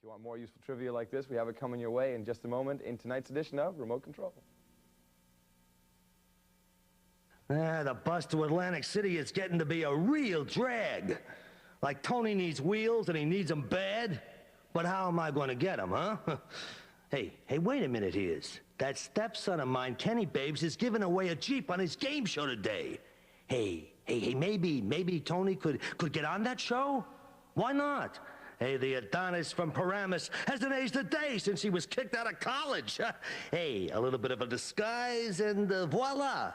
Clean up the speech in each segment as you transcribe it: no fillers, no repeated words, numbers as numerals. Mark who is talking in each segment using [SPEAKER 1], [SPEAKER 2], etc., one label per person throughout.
[SPEAKER 1] If you want more useful trivia like this, we have it coming your way in just a moment in tonight's edition of Remote Control.
[SPEAKER 2] The bus to Atlantic City is getting to be a real drag. Like Tony needs wheels and he needs them bad. But how am I going to get them, huh? Hey, wait a minute, here's. That stepson of mine, Kenny Babes, is giving away a Jeep on his game show today. Hey, maybe Tony could get on that show? Why not? Hey, the Adonis from Paramus hasn't aged a day since he was kicked out of college. Hey, a little bit of a disguise and voila.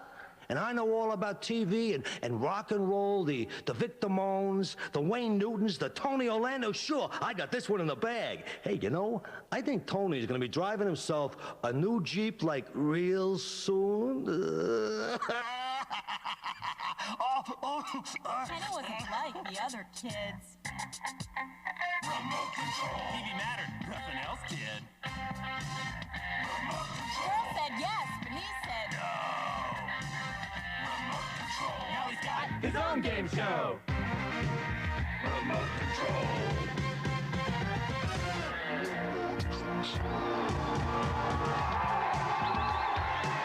[SPEAKER 2] And I know all about TV and rock and roll, the Vic Damones, the Wayne Newtons, the Tony Orlando. Sure, I got this one in the bag. Hey, you know, I think Tony's gonna be driving himself a new Jeep like real soon.
[SPEAKER 3] Kenny wasn't like the other kids.
[SPEAKER 4] Remote Control. TV mattered. Nothing else did. Remote Control.
[SPEAKER 3] Girl said yes, but he said
[SPEAKER 4] no. Remote Control.
[SPEAKER 3] Now he's got
[SPEAKER 1] His own game show.
[SPEAKER 4] Remote Control.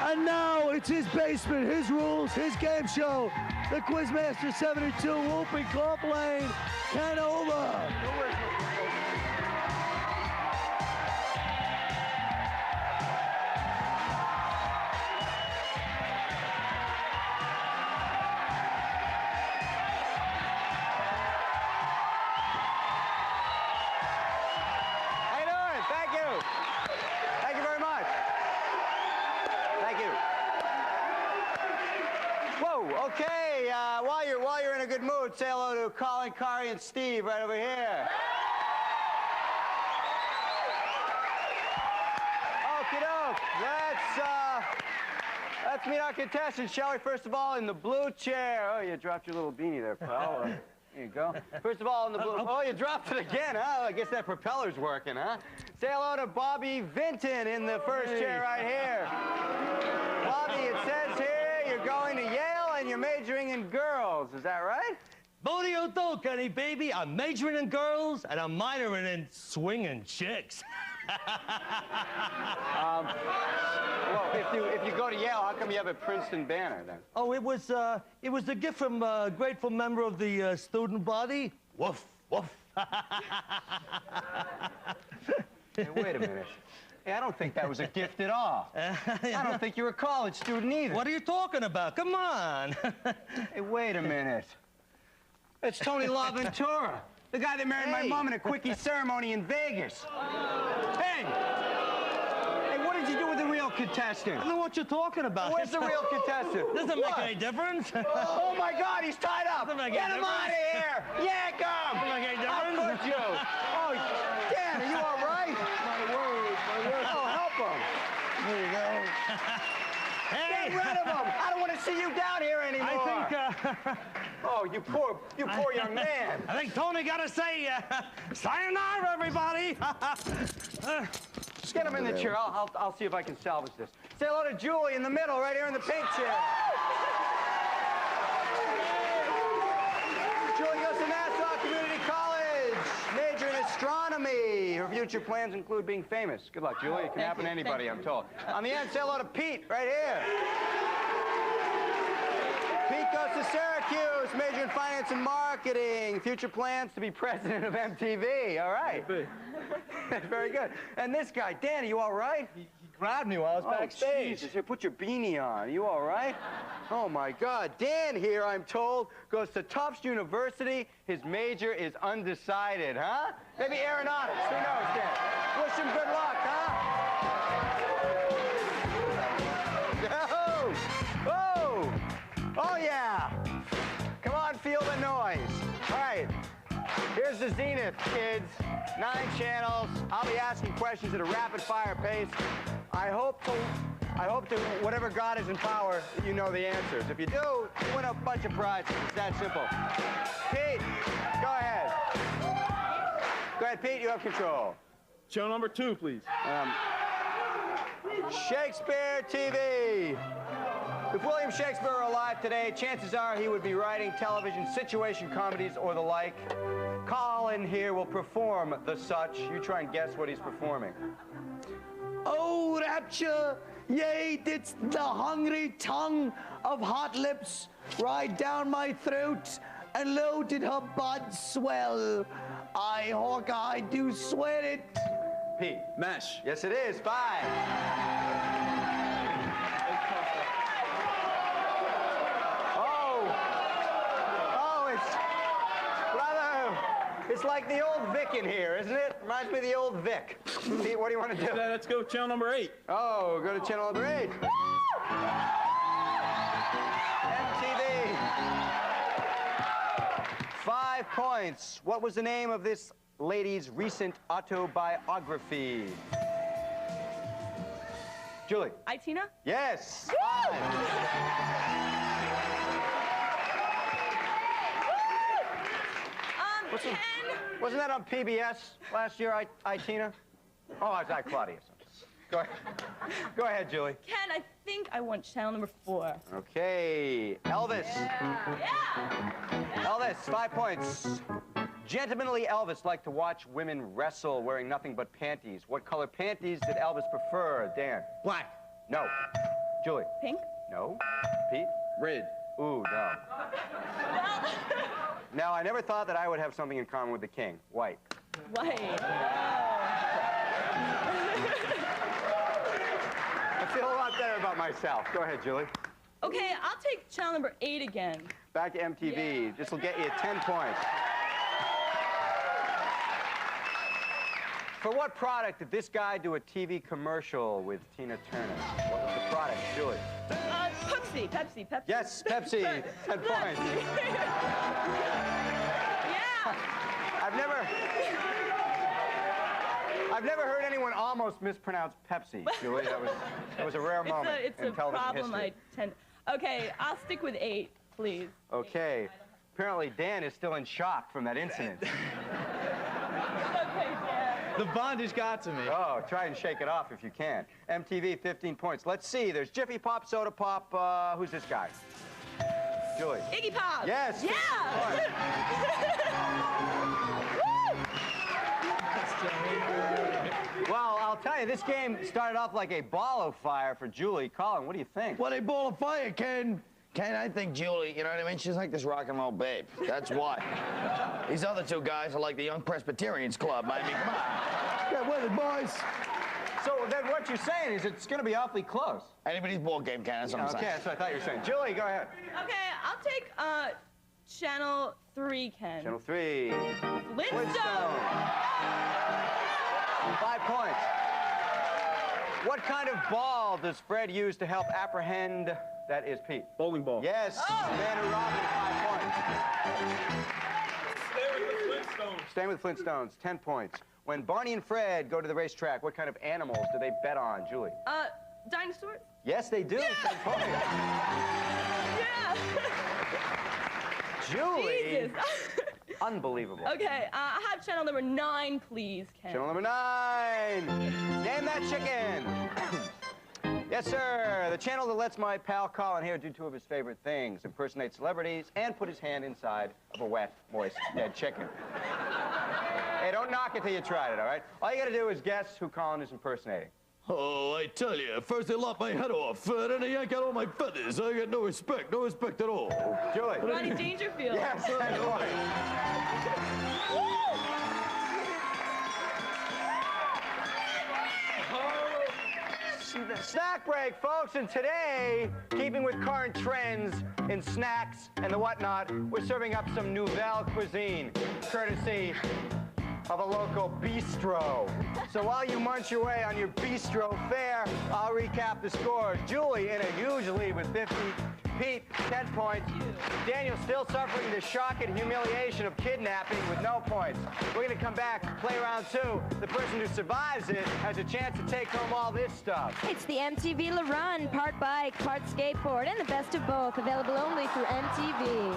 [SPEAKER 2] And now it's his basement, his rules, his game show. The Quizmaster 72, Whooping Club Lane, Canova.
[SPEAKER 1] How you doing? Thank you. Thank you very much. Thank you. Whoa, okay. While you're in a good mood, say hello to Collin, Kari, and Steve right over here. Okie doke. Let's meet our contestants, shall we? First of all, in the blue chair. Oh, you dropped your little beanie there, pal. There you go. First of all, in the blue. Oh, you dropped it again, huh? I guess that propeller's working, huh? Say hello to Bobby Vinton in the first chair right here. Bobby, it says here you're going to Yale and you're majoring in girls. Is that right?
[SPEAKER 2] Bodio do, Kenny, baby. I'm majoring in girls and I'm minoring in swinging chicks.
[SPEAKER 1] Well, if you go to Yale, how come you have a Princeton banner then?
[SPEAKER 2] Oh, it was a gift from a grateful member of the student body. Woof, woof.
[SPEAKER 1] Hey, wait a minute. Hey, I don't think that was a gift at all. I don't think you're a college student either.
[SPEAKER 2] What are you talking about? Come on.
[SPEAKER 1] Hey, wait a minute. It's Tony LaVentura, the guy that married my mom in a quickie ceremony in Vegas. Hey! Hey, what did you do with the real contestant?
[SPEAKER 2] I don't know what you're talking about.
[SPEAKER 1] Where's the real contestant?
[SPEAKER 2] Doesn't make any difference.
[SPEAKER 1] Oh, my God, he's tied up. Get him out of here. Yank him.
[SPEAKER 2] Doesn't make any
[SPEAKER 1] How
[SPEAKER 2] difference.
[SPEAKER 1] could you? Oh, Dan, are you all right? My word. Oh, help him. There you go.
[SPEAKER 2] Hey.
[SPEAKER 1] Get rid of him. I don't want to see you down here anymore.
[SPEAKER 2] I think,
[SPEAKER 1] Oh, you poor young man.
[SPEAKER 2] I think Tony got to say, sayonara, everybody.
[SPEAKER 1] Just get him in the chair. I'll see if I can salvage this. Say hello to Julie in the middle, right here in the pink chair. Julie goes to Nassau Community College, major in astronomy. Her future plans include being famous. Good luck, Julie. It can happen to anybody, I'm told. On the end, say hello to Pete, right here. Pete goes to Syracuse, major in finance and marketing. Future plans to be president of MTV. All right. Very good. And this guy, Dan, are you all right?
[SPEAKER 5] He grabbed me while I was backstage.
[SPEAKER 1] Jesus. Here, put your beanie on. Are you all right? Oh, my God. Dan here, I'm told, goes to Tufts University. His major is undecided, huh? Maybe aeronautics. Who knows, Dan? Wish him good luck, huh? Oh! Oh, yeah. Come on, feel the noise. All right. Here's the Zenith, kids. 9 channels. I'll be asking questions at a rapid-fire pace. I hope to whatever God is in power, that you know the answers. If you do, you win a bunch of prizes. It's that simple. Pete, go ahead. Go ahead, Pete. You have control.
[SPEAKER 5] Channel number 2, please.
[SPEAKER 1] Shakespeare TV. If William Shakespeare were alive today, chances are he would be writing television situation comedies or the like. Collin here will perform the such. You try and guess what he's performing.
[SPEAKER 6] Oh, rapture, yea, didst the hungry tongue of hot lips ride down my throat, and lo, did her bud swell. I, Hawkeye, do swear it.
[SPEAKER 1] Pete.
[SPEAKER 5] Mesh.
[SPEAKER 1] Yes, it is. 5. It's like the old Vic in here, isn't it? Reminds me of the old Vic. Pete, what do you want to do?
[SPEAKER 5] Let's go channel number 8.
[SPEAKER 1] Oh, go to channel number 8. MTV. 5 points. What was the name of this lady's recent autobiography? Julie.
[SPEAKER 3] Itina?
[SPEAKER 1] Yes. 5.
[SPEAKER 3] Ken.
[SPEAKER 1] Wasn't that on PBS last year, Itina? Oh, it's Claudius. Go ahead. Go ahead, Julie.
[SPEAKER 3] Ken, I think I want channel number 4.
[SPEAKER 1] Okay. Elvis.
[SPEAKER 3] Yeah.
[SPEAKER 1] Elvis, 5 points. Gentlemanly Elvis liked to watch women wrestle wearing nothing but panties. What color panties did Elvis prefer? Dan.
[SPEAKER 5] Black.
[SPEAKER 1] No. Julie.
[SPEAKER 3] Pink?
[SPEAKER 1] No. Pete.
[SPEAKER 5] Red.
[SPEAKER 1] Ooh, no. Now, I never thought that I would have something in common with the king. White.
[SPEAKER 3] White.
[SPEAKER 1] I feel a lot better about myself. Go ahead, Julie.
[SPEAKER 3] Okay, I'll take channel number 8 again.
[SPEAKER 1] Back to MTV.
[SPEAKER 3] Yeah.
[SPEAKER 1] This will get you 10 points. For what product did this guy do a TV commercial with Tina Turner? What was the product, Julie?
[SPEAKER 3] Pepsi.
[SPEAKER 1] Yes, Pepsi. 10 points.
[SPEAKER 3] Yeah.
[SPEAKER 1] I've never heard anyone almost mispronounce Pepsi, Julie. That was a rare moment
[SPEAKER 3] It's
[SPEAKER 1] in
[SPEAKER 3] a
[SPEAKER 1] television
[SPEAKER 3] problem
[SPEAKER 1] history.
[SPEAKER 3] I tend. Okay, I'll stick with 8, please.
[SPEAKER 1] Okay. Apparently, Dan is still in shock from that incident.
[SPEAKER 3] Okay, yeah.
[SPEAKER 5] The bondage got to me.
[SPEAKER 1] Oh, try and shake it off if you can. MTV, 15 points. Let's see. There's Jiffy Pop, Soda Pop. Who's this guy? Julie.
[SPEAKER 3] Iggy Pop.
[SPEAKER 1] Yes.
[SPEAKER 3] Yeah.
[SPEAKER 1] Well, I'll tell you, this game started off like a ball of fire for Julie. Collin, what do you think?
[SPEAKER 6] What a ball of fire, Ken. Ken, I think Julie, you know what I mean? She's like this rock and roll babe. That's why. These other 2 guys are like the Young Presbyterians Club. I mean, come on. Get with it, boys.
[SPEAKER 1] So then what you're saying is it's going to be awfully close.
[SPEAKER 6] Anybody's ball game, Ken. That's what I'm
[SPEAKER 1] Okay,
[SPEAKER 6] saying.
[SPEAKER 1] that's what I thought you were saying. Julie, go ahead.
[SPEAKER 3] Okay, I'll take channel 3, Ken.
[SPEAKER 1] Channel 3.
[SPEAKER 3] Flintstone.
[SPEAKER 1] 5 points. What kind of ball does Fred use to help apprehend? That is Pete.
[SPEAKER 5] Bowling ball.
[SPEAKER 1] Yes. Man who robbed him, 5 points. Staying with Flintstones, 10 points. When Barney and Fred go to the racetrack, what kind of animals do they bet on, Julie?
[SPEAKER 3] Dinosaurs?
[SPEAKER 1] Yes, they do. 10 points.
[SPEAKER 3] Yeah.
[SPEAKER 1] Julie.
[SPEAKER 3] Jesus.
[SPEAKER 1] Unbelievable.
[SPEAKER 3] Okay, I have channel number 9, please, Ken.
[SPEAKER 1] Channel number 9. Name that chicken. Yes, sir. The channel that lets my pal Collin here do 2 of his favorite things: impersonate celebrities and put his hand inside of a wet, moist, dead chicken. Hey, don't knock it till you tried it, all right? All you gotta do is guess who Collin is impersonating.
[SPEAKER 6] Oh, I tell you, first they lop my head off, then they yank out all my feathers. I got no respect at all.
[SPEAKER 1] Julie.
[SPEAKER 3] Rodney Dangerfield.
[SPEAKER 1] Yes, 10 points. Snack break, folks, and today, keeping with current trends in snacks and the whatnot, we're serving up some nouvelle cuisine, courtesy of a local bistro. So while you munch your way on your bistro fare, I'll recap the scores. Julie in a huge lead with 50. Pete, 10 points. Daniel still suffering the shock and humiliation of kidnapping with no points. We're going to come back, play round 2. The person who survives it has a chance to take home all this stuff.
[SPEAKER 7] It's the MTV Le Run, part bike, part skateboard, and the best of both, available only through MTV.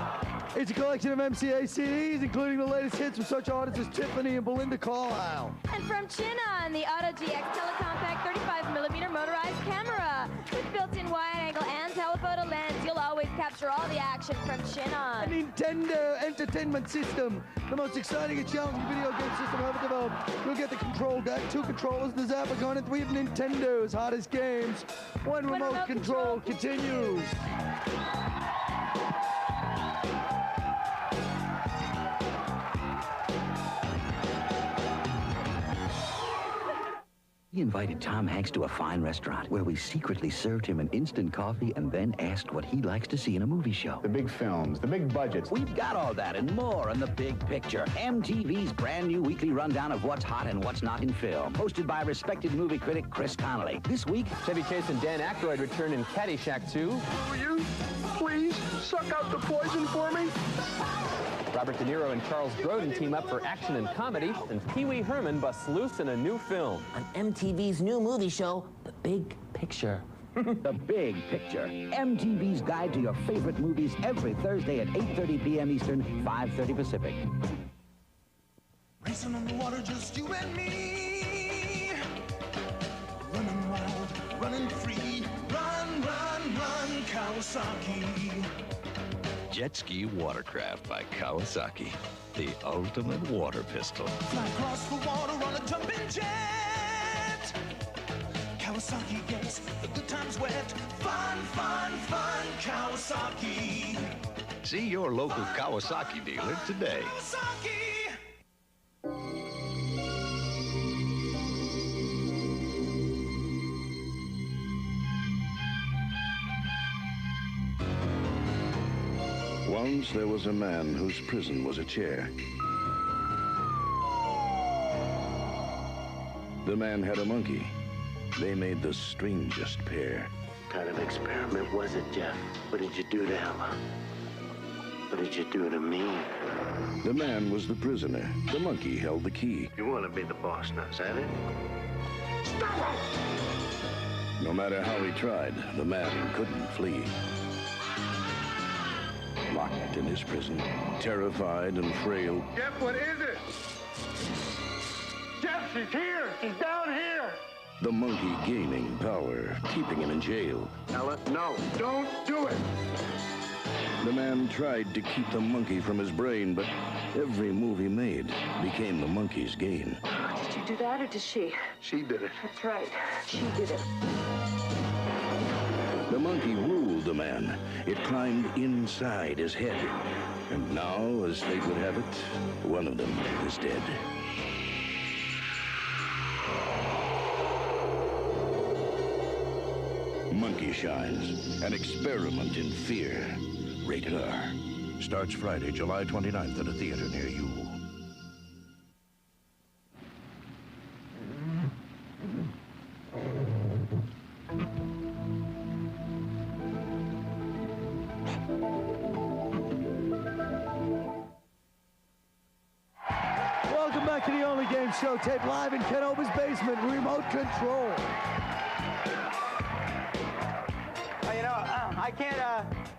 [SPEAKER 6] It's a collection of MCA CDs, including the latest hits from such artists as Tiffany and Belinda Carlisle.
[SPEAKER 7] And from Chinon, the Auto GX Telecompact 35mm motorized camera with built-in wide-angle and telephoto capture all the action from Shin
[SPEAKER 6] A
[SPEAKER 7] On.
[SPEAKER 6] Nintendo Entertainment System, the most exciting and challenging video game system ever developed. You'll get the control deck, 2 controllers, the zapper gun, and 3 of Nintendo's hottest games. When remote control continues.
[SPEAKER 8] We invited Tom Hanks to a fine restaurant where we secretly served him an instant coffee and then asked what he likes to see in a movie show.
[SPEAKER 9] The big films, the big budgets.
[SPEAKER 8] We've got all that and more on The Big Picture, MTV's brand new weekly rundown of what's hot and what's not in film, hosted by respected movie critic Chris Connolly. This week,
[SPEAKER 10] Chevy Chase and Dan Aykroyd return in Caddyshack 2.
[SPEAKER 11] Will you please suck out the poison for me?
[SPEAKER 10] Robert De Niro and Charles Grodin team up for action and comedy, and Pee Wee Herman busts loose in a new film.
[SPEAKER 12] On MTV's new movie show, The Big Picture.
[SPEAKER 8] The Big Picture, MTV's guide to your favorite movies every Thursday at 8:30 p.m. Eastern, 5:30 Pacific.
[SPEAKER 13] Racing on the water, just you and me. Running wild, running free. Run, run, run, Kawasaki.
[SPEAKER 14] Jet Ski Watercraft by Kawasaki, the ultimate water pistol.
[SPEAKER 13] Fly across the water on a jumping jet. Kawasaki, yes, the good times wet. Fun, fun, fun, Kawasaki.
[SPEAKER 14] See your local Kawasaki dealer today.
[SPEAKER 13] Kawasaki.
[SPEAKER 15] Once there was a man whose prison was a chair. The man had a monkey. They made the strangest pair.
[SPEAKER 16] What kind of experiment was it, Jeff? What did you do to him? What did you do to me?
[SPEAKER 15] The man was the prisoner. The monkey held the key.
[SPEAKER 16] You want to be the boss now, is that it?
[SPEAKER 15] Stop it! No matter how he tried, the man couldn't flee. Locked in his prison, terrified and frail.
[SPEAKER 11] Jeff, what is it? Jeff, she's here! She's down here!
[SPEAKER 15] The monkey gaining power, keeping him in jail.
[SPEAKER 16] Ella, no, don't do it!
[SPEAKER 15] The man tried to keep the monkey from his brain, but every move he made became the monkey's gain.
[SPEAKER 17] Did you do that, or did she?
[SPEAKER 16] She did it.
[SPEAKER 17] That's right. She did it.
[SPEAKER 15] The monkey ruled the man. It climbed inside his head. And now, as fate would have it, one of them is dead. Monkey Shines, an experiment in fear. Rated R. Starts Friday, July 29th at a theater near you.
[SPEAKER 6] Welcome back to the only game show taped live in Ken Ober's basement, Remote Control.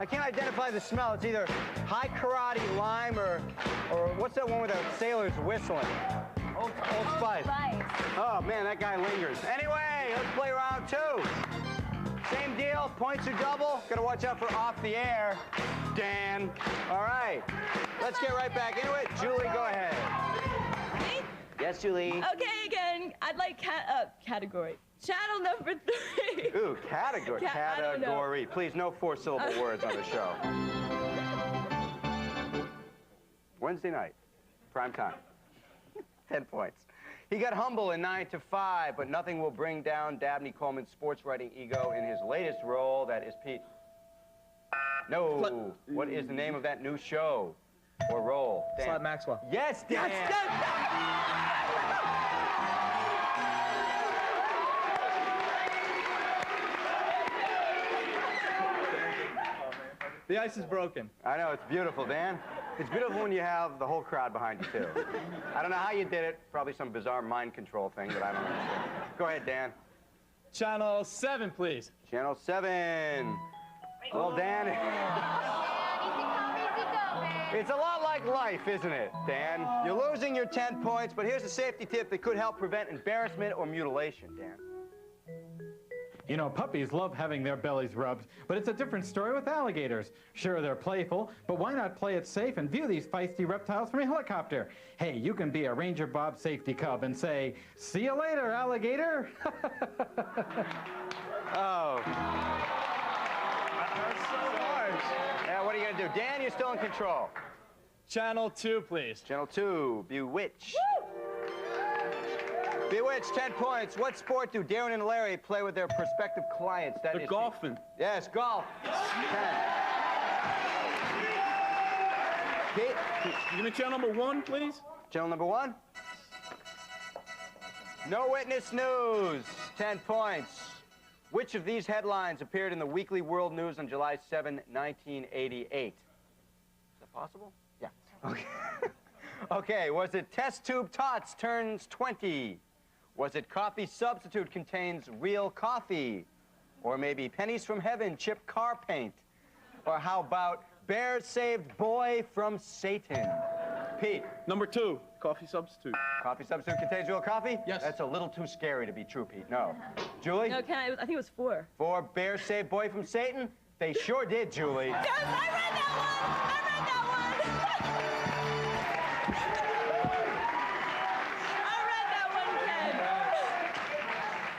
[SPEAKER 1] I can't identify the smell. It's either high karate lime or what's that one with the sailors whistling? Old Spice. Oh man, that guy lingers. Anyway, let's play round 2. Same deal, points are double. Gotta watch out for off the air, Dan. All right, let's get right back into it. Julie, go ahead.
[SPEAKER 3] Me?
[SPEAKER 1] Yes, Julie.
[SPEAKER 3] Okay, again, I'd like category. Channel number 3.
[SPEAKER 1] Ooh, category. Category. Please, no 4-syllable words on the show. Wednesday night, prime time. 10 points. He got humble in 9 to 5, but nothing will bring down Dabney Coleman's sports writing ego in his latest role. That is Pete. No. What is the name of that new show or role? Dan.
[SPEAKER 5] Slot Maxwell.
[SPEAKER 1] Yes, Dan.
[SPEAKER 5] The ice is broken.
[SPEAKER 1] I know, it's beautiful, Dan. It's beautiful when you have the whole crowd behind you, too. I don't know how you did it. Probably some bizarre mind control thing that I don't understand. Go ahead, Dan.
[SPEAKER 5] Channel 7, please.
[SPEAKER 1] Channel 7. Well, Dan, it's a lot like life, isn't it, Dan? You're losing your 10 points, but here's a safety tip that could help prevent embarrassment or mutilation, Dan.
[SPEAKER 5] You know, puppies love having their bellies rubbed, but it's a different story with alligators. Sure, they're playful, but why not play it safe and view these feisty reptiles from a helicopter? Hey, you can be a Ranger Bob safety cub and say, "See you later, alligator."
[SPEAKER 1] Oh. That's so hard. Yeah, what are you going to do? Dan, you're still in control.
[SPEAKER 5] Channel 2, please.
[SPEAKER 1] Channel 2, Bewitched. Bewitched, 10 points. What sport do Darren and Larry play with their prospective clients? That
[SPEAKER 5] They're golfing.
[SPEAKER 1] Yes, golf. 10. Pete?
[SPEAKER 5] Give me channel number 1, please.
[SPEAKER 1] Channel number 1? No Witness News, 10 points. Which of these headlines appeared in the Weekly World News on July 7, 1988? Is that possible? Yeah. Okay. Okay, was it Test Tube Tots turns 20? Was it Coffee Substitute contains real coffee? Or maybe Pennies from Heaven chip car paint? Or how about Bear saved boy from Satan? Pete.
[SPEAKER 5] Number 2, Coffee Substitute.
[SPEAKER 1] Coffee Substitute contains real coffee?
[SPEAKER 5] Yes.
[SPEAKER 1] That's a little too scary to be true, Pete. No. Julie?
[SPEAKER 3] No, I think it was 4.
[SPEAKER 1] 4, Bear saved boy from Satan? They sure did, Julie.
[SPEAKER 3] Yes, I read that one!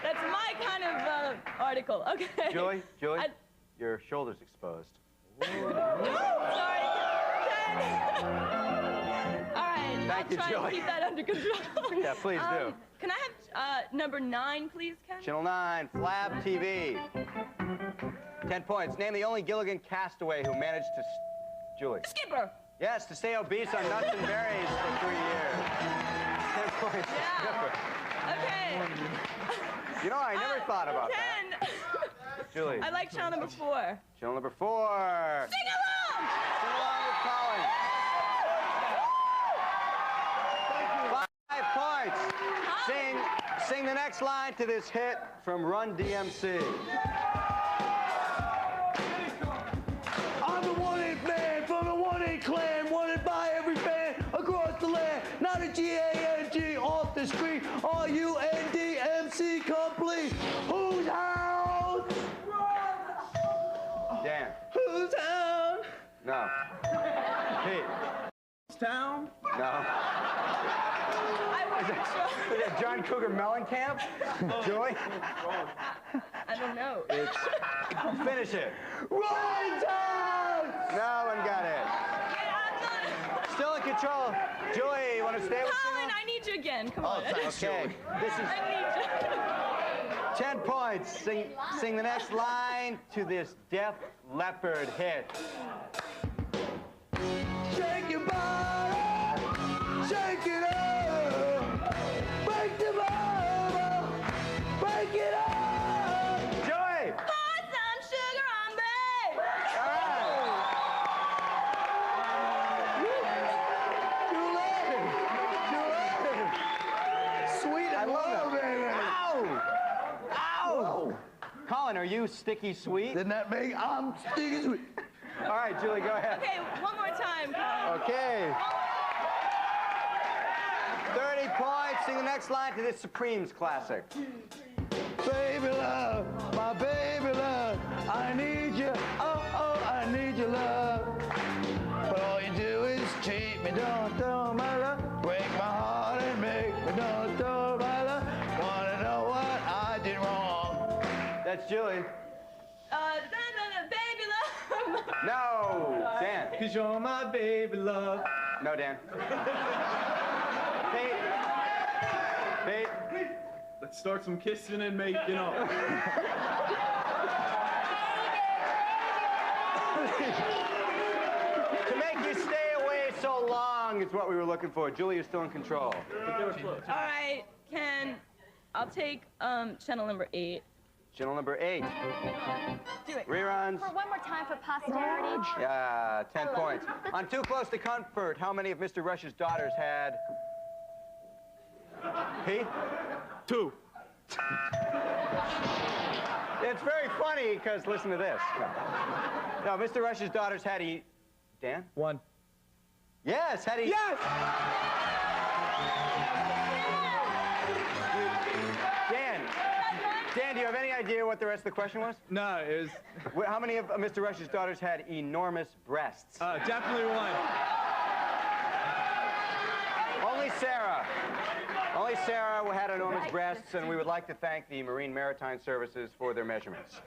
[SPEAKER 3] That's my kind of article. Okay.
[SPEAKER 1] Julie, your shoulder's exposed.
[SPEAKER 3] Sorry, Ken. All right,
[SPEAKER 1] Thank you,
[SPEAKER 3] I'll try
[SPEAKER 1] Julie.
[SPEAKER 3] and keep that under control.
[SPEAKER 1] Yeah, please do.
[SPEAKER 3] Can I have number 9, please, Ken?
[SPEAKER 1] Channel 9, Flab TV. 10 points. Name the only Gilligan castaway who managed to... Julie.
[SPEAKER 3] Skipper.
[SPEAKER 1] Yes, to stay obese on nuts and berries for 3 years. 10 points.
[SPEAKER 3] Yeah.
[SPEAKER 1] Skipper.
[SPEAKER 3] Okay.
[SPEAKER 1] You know, I never thought about that.
[SPEAKER 3] 10.
[SPEAKER 1] Julie.
[SPEAKER 3] I like channel number 4.
[SPEAKER 1] Channel number 4.
[SPEAKER 3] Sing along!
[SPEAKER 1] Sing along with Collin. 5 points. Sing the next line to this hit from Run DMC.
[SPEAKER 6] I'm the wanted man from the wanted clan, wanted by every fan across the land. Not a G-A-N-G off the street, R-U-N-D-M-C complete. Whose house?
[SPEAKER 1] Dan.
[SPEAKER 6] Whose house?
[SPEAKER 1] No. Pete.
[SPEAKER 6] Town?
[SPEAKER 1] No. Is that John Cougar Mellencamp? Joy?
[SPEAKER 3] I don't know.
[SPEAKER 1] Finish it.
[SPEAKER 6] Run town!
[SPEAKER 1] No one got it. Still in control. Julie, you want to stay with
[SPEAKER 3] Collin, I need you again. Come on.
[SPEAKER 1] Okay. This is
[SPEAKER 3] I need you.
[SPEAKER 1] 10 points. Sing the next line to this Def Leppard hit.
[SPEAKER 6] Shake your body, shake it up, break the bubble, break it up.
[SPEAKER 1] Joey!
[SPEAKER 3] Pour some sugar on me.
[SPEAKER 1] All right.
[SPEAKER 6] Sweet and low, baby.
[SPEAKER 1] Ow! Ow! Collin, are you sticky sweet?
[SPEAKER 6] Didn't that make? I'm sticky sweet.
[SPEAKER 1] All right, Julie, go ahead.
[SPEAKER 3] Okay, one more time, Collin.
[SPEAKER 1] Okay. 30 points. Sing the next line to this Supremes classic.
[SPEAKER 6] Baby love, my baby love, I need you, oh, oh, I need your love. But all you do is cheat me, don't throw my love, break my heart and make me don't throw my love. Wanna know what I did wrong?
[SPEAKER 1] That's Julie.
[SPEAKER 3] Baby love.
[SPEAKER 1] No, Dan.
[SPEAKER 5] Cause you're my baby love.
[SPEAKER 1] No, Dan. Pete.
[SPEAKER 5] Let's start some kissing and making up.
[SPEAKER 1] To make you stay away so long is what we were looking for. Julie, you're still in control.
[SPEAKER 3] All right, Ken, I'll take channel number 8.
[SPEAKER 1] Channel number 8.
[SPEAKER 3] Do it.
[SPEAKER 1] Reruns.
[SPEAKER 7] For one more time for posterity.
[SPEAKER 1] Yeah, 10 points. On Too Close to Comfort, how many of Mr. Rush's daughters had... Pete?
[SPEAKER 5] 2.
[SPEAKER 1] It's very funny because listen to this. No, Mr. Rush's daughters had he... Dan?
[SPEAKER 5] 1.
[SPEAKER 1] Yes, had he...
[SPEAKER 6] Yes!
[SPEAKER 1] Dan, Dan, do you have any idea what the rest of the question was?
[SPEAKER 18] No, it was...
[SPEAKER 1] How many of Mr. Rush's daughters had enormous breasts?
[SPEAKER 18] Definitely one.
[SPEAKER 1] Only Sarah. Only Sarah had enormous breasts, and we would like to thank the Marine Maritime Services for their measurements.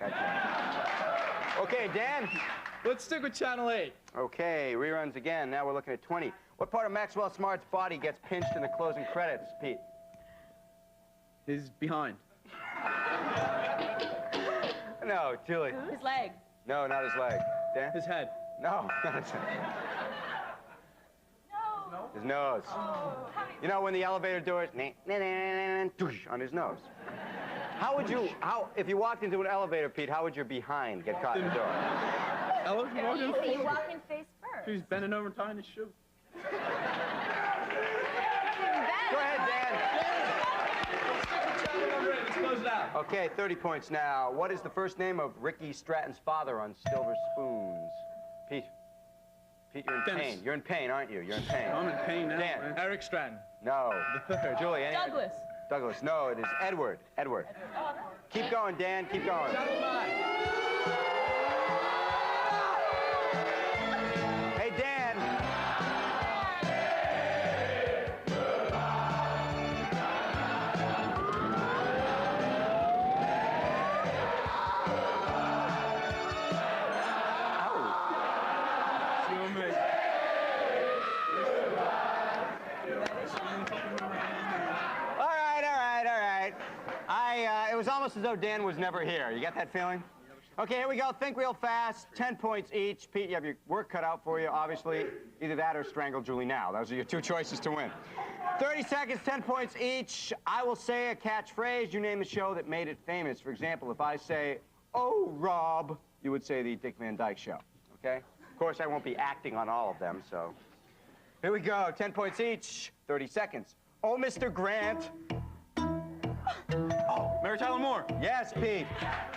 [SPEAKER 1] Okay, Dan.
[SPEAKER 18] Let's stick with Channel 8.
[SPEAKER 1] Okay, reruns again. Now we're looking at 20. What part of Maxwell Smart's body gets pinched in the closing credits, Pete?
[SPEAKER 18] His behind.
[SPEAKER 1] No, Julie.
[SPEAKER 3] His leg.
[SPEAKER 1] No, not his leg. Dan?
[SPEAKER 18] His head.
[SPEAKER 1] No, not his head.
[SPEAKER 3] No.
[SPEAKER 1] His nose.
[SPEAKER 3] Oh.
[SPEAKER 1] You know when the elevator doors on his nose. How would you, if you walked into an elevator, Pete, how would your behind get caught in the door?
[SPEAKER 3] You walk in face first.
[SPEAKER 18] He's bending over tying his shoe.
[SPEAKER 1] Go ahead, Dan.
[SPEAKER 18] Let's close it out.
[SPEAKER 1] Okay, 30 points now. What is the first name of Ricky Stratton's father on Silver Spoons? Pete. Pete, you're in pain. You're in pain, aren't you? You're in pain.
[SPEAKER 18] I'm in pain now.
[SPEAKER 1] Dan.
[SPEAKER 18] Man. Eric Stratton.
[SPEAKER 1] No.
[SPEAKER 18] The third.
[SPEAKER 1] Julie, any
[SPEAKER 3] Douglas.
[SPEAKER 1] Douglas. No, it is Edward. Edward. Keep going, Dan. Keep going. Hey, Dan. It was almost as though Dan was never here. You get that feeling? Okay, here we go. Think real fast. 10 points each. Pete, you have your work cut out for you, obviously. Either that or strangle Julie now. Those are your two choices to win. 30 seconds, 10 points each. I will say a catchphrase. You name the show that made it famous. For example, if I say, "Oh, Rob," you would say the Dick Van Dyke Show. Okay? Of course, I won't be acting on all of them, so. Here we go. 10 points each. 30 seconds. "Oh, Mr. Grant." Oh, Mary Tyler Moore. Yes, Pete.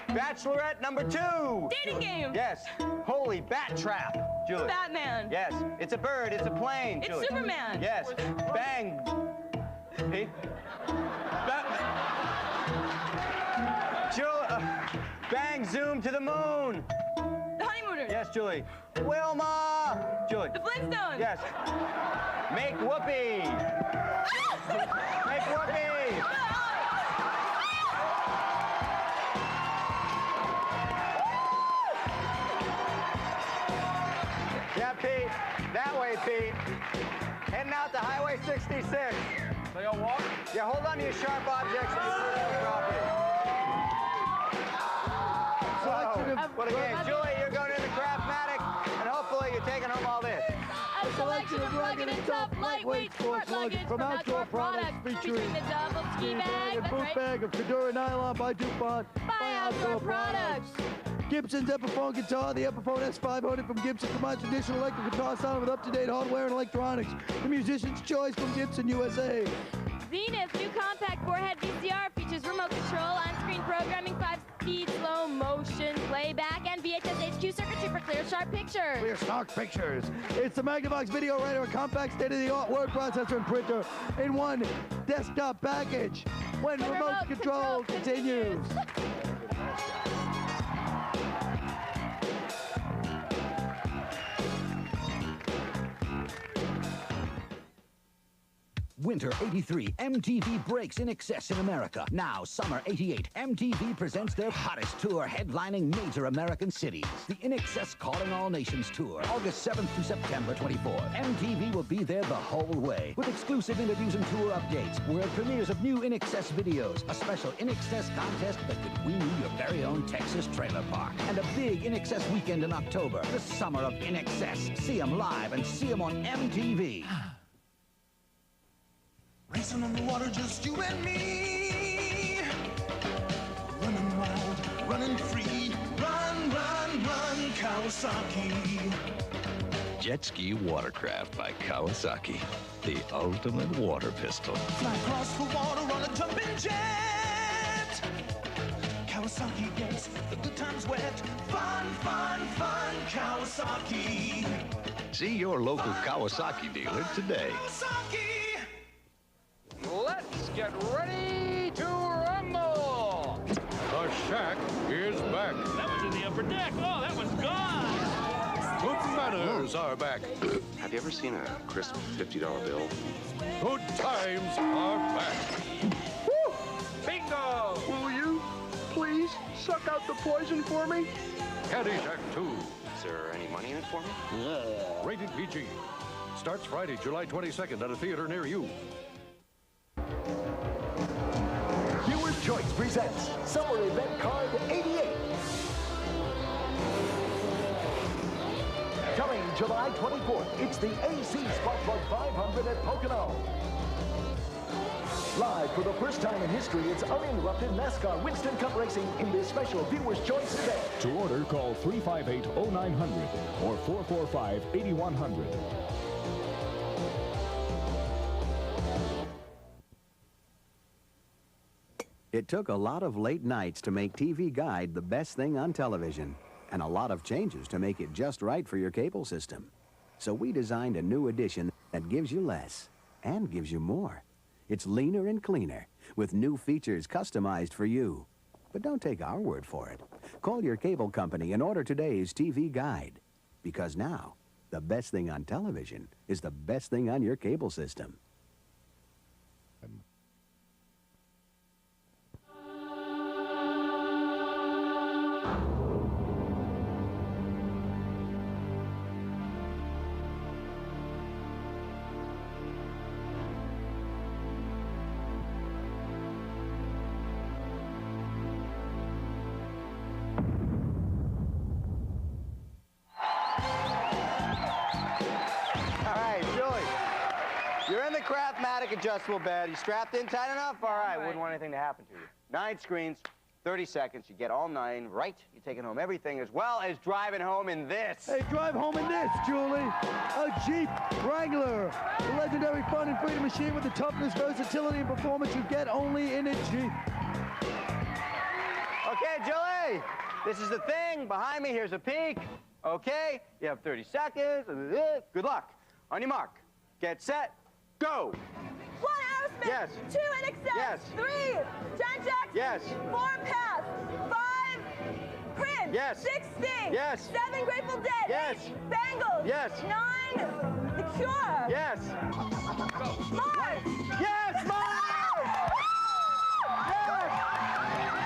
[SPEAKER 1] Bachelorette number 2.
[SPEAKER 3] Dating game.
[SPEAKER 1] Yes. Holy bat trap. Julie.
[SPEAKER 3] Batman.
[SPEAKER 1] Yes. It's a bird. It's a plane.
[SPEAKER 3] It's
[SPEAKER 1] Julie.
[SPEAKER 3] Superman.
[SPEAKER 1] Yes. Bang. Pete. Bang zoom to the moon.
[SPEAKER 3] The Honeymooners.
[SPEAKER 1] Yes, Julie. Wilma. Julie.
[SPEAKER 3] The Flintstones.
[SPEAKER 1] Yes. Make whoopee. Make whoopee. Yeah, Pete. That way, Pete. Heading out to Highway 66.
[SPEAKER 18] They all walk?
[SPEAKER 1] Yeah, hold on to your sharp objects and your personal property. What a game. Julie, you're going into Craftmatic, and hopefully you're taking home all this.
[SPEAKER 3] A selection of rugged and tough, lightweight sport luggage from Outdoor Products, featuring the double ski bag,
[SPEAKER 6] and boot bag of Fedora Nylon by DuPont.
[SPEAKER 3] By Outdoor Products.
[SPEAKER 6] Gibson's Epiphone guitar, the Epiphone S500 from Gibson combines traditional electric guitar sound with up-to-date hardware and electronics. The musician's choice from Gibson USA.
[SPEAKER 7] Zenith's new compact 4-head VCR features remote control, on-screen programming, 5-speed slow motion playback, and VHS HQ circuitry for clear, sharp pictures.
[SPEAKER 6] Clear, stark pictures. It's the Magnavox Video Writer, a compact state-of-the-art word processor and printer in one desktop package. When remote control continues.
[SPEAKER 8] Winter '83, MTV breaks In Excess in America. Now, summer '88, MTV presents their hottest tour, headlining major American cities. The In Excess Calling All Nations Tour, August 7th to September 24th. MTV will be there the whole way, with exclusive interviews and tour updates, world premieres of new In Excess videos, a special In Excess contest that could win you your very own Texas trailer park, and a big In Excess weekend in October, the summer of In Excess. See them live and see them on MTV.
[SPEAKER 13] Racing on the water, just you and me. Running wild, running free. Run, run, run, Kawasaki.
[SPEAKER 14] Jet ski watercraft by Kawasaki. The ultimate water pistol.
[SPEAKER 13] Fly across the water on a jumping jet. Kawasaki, yes, the good times wet. Fun, fun, fun, Kawasaki.
[SPEAKER 14] See your local Kawasaki dealer today.
[SPEAKER 13] Kawasaki.
[SPEAKER 5] Let's get ready to rumble!
[SPEAKER 2] The
[SPEAKER 19] back. Oh, that one's gone.
[SPEAKER 20] Good manners are back.
[SPEAKER 21] Have you ever seen a crisp $50 bill?
[SPEAKER 20] Good times are back.
[SPEAKER 19] Woo! Bingo!
[SPEAKER 11] Will you please suck out the poison for me?
[SPEAKER 20] Caddyshack 2.
[SPEAKER 21] Is there any money in it for me?
[SPEAKER 20] Rated PG. Starts Friday, July 22nd at a theater near you.
[SPEAKER 22] Viewer's Choice presents Summer Event Card 88. Coming July 24th, it's the AC Sparkplug 500 at Pocono. Live for the first time in history, it's uninterrupted NASCAR Winston Cup racing in this special Viewer's Choice event.
[SPEAKER 23] To order, call 358-0900 or 445-8100.
[SPEAKER 24] It took a lot of late nights to make TV Guide the best thing on television, and a lot of changes to make it just right for your cable system. So we designed a new edition that gives you less and gives you more. It's leaner and cleaner, with new features customized for you. But don't take our word for it. Call your cable company and order today's TV Guide. Because now, the best thing on television is the best thing on your cable system.
[SPEAKER 1] Craftmatic adjustable bed. You strapped in tight enough? All right, wouldn't want anything to happen to you. 9 screens, 30 seconds. You get all 9 right. You're taking home everything as well as driving home in this.
[SPEAKER 6] Hey, drive home in this, Julie. A Jeep Wrangler. The legendary fun and freedom machine with the toughness, versatility, and performance you get only in a Jeep.
[SPEAKER 1] Okay, Julie. This is the thing. Behind me, here's a peek. Okay, you have 30 seconds. Good luck. On your mark. Get set. Go!
[SPEAKER 3] 1 Aerosmith.
[SPEAKER 1] Yes.
[SPEAKER 3] 2 NXS.
[SPEAKER 1] Yes.
[SPEAKER 3] 3 Janet Jackson.
[SPEAKER 1] Yes.
[SPEAKER 3] 4 Pass. 5 Prince.
[SPEAKER 1] Yes.
[SPEAKER 3] 6 Sting.
[SPEAKER 1] Yes.
[SPEAKER 3] 7 Grateful Dead.
[SPEAKER 1] Yes.
[SPEAKER 3] 8 Bangles.
[SPEAKER 1] Yes.
[SPEAKER 3] 9 The Cure.
[SPEAKER 1] Yes.
[SPEAKER 3] Mars.
[SPEAKER 1] Yes, Mars! Yes!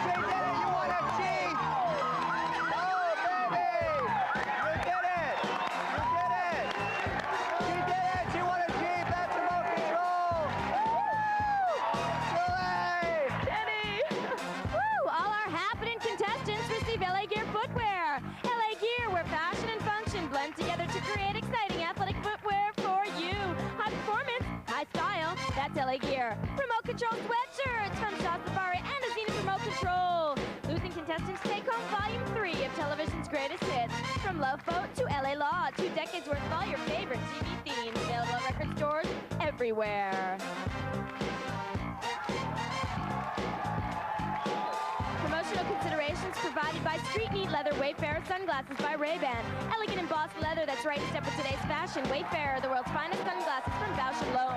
[SPEAKER 1] She did it! You won a Jeep! Oh, baby! You did it! You did it! She did it! She won a Jeep! That's remote control! Julie!
[SPEAKER 7] Jenny! Woo! All our happening contestants receive LA Gear footwear. LA Gear, where fashion and function blend together to create exciting athletic footwear for you. High performance, high style, that's LA Gear. Remote control sweatshirts from Shaw Safari and a Zenith Remote Control. Losing contestants take home Volume 3 of television's greatest hits. From Love Boat to LA Law, 2 decades worth of all your favorite TV themes. Available at record stores everywhere. Promotional considerations provided by Street Neat Leather Wayfarer Sunglasses by Ray-Ban. Elegant embossed leather that's right in step with today's fashion. Wayfarer, the world's finest sunglasses from Bausch & Lomb.